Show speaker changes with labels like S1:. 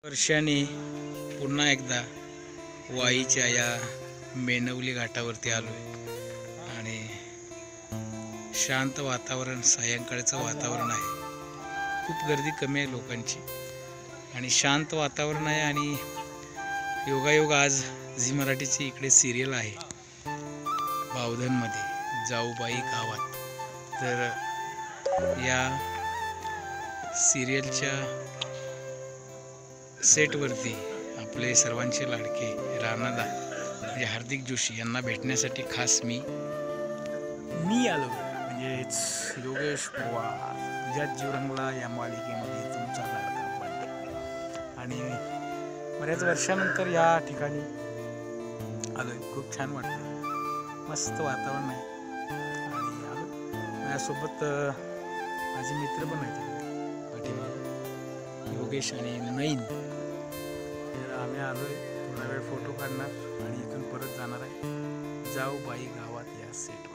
S1: वर्षांनी पुन्हा एकदा वाईच्या या मेनवली घाटावरती आलोय आणि शांत वातावरण, सायंकाळचं वातावरण आहे। खूप गर्दी कमी आहे लोकांची आणि शांत वातावरण आहे आणि योगायोग आज झी मराठीची इकडे सिरियल आहे बावधनमध्ये, जाऊबाई गावात। तर या सिरियलच्या सेटवरती आपले सर्वांचे लाडके राणादा म्हणजे हार्दिक जोशी यांना भेटण्यासाठी खास मी आलो, म्हणजेच योगेश पवार, ज्यात जीव रंगला या मालिकेमध्ये तुमचा लाडका बंड। आणि बऱ्याच वर्षानंतर या ठिकाणी आलोय, खूप छान वाटतं, मस्त वातावरण आहे आणि आलो। माझ्यासोबत माझे मित्र पण आहेत पाठीमागे, योगेश आणि नईन। तर आम्ही आलोय, थोडा वेळ फोटो काढणार आणि इथून परत जाणार आहे जाऊबाई गावात या सेट।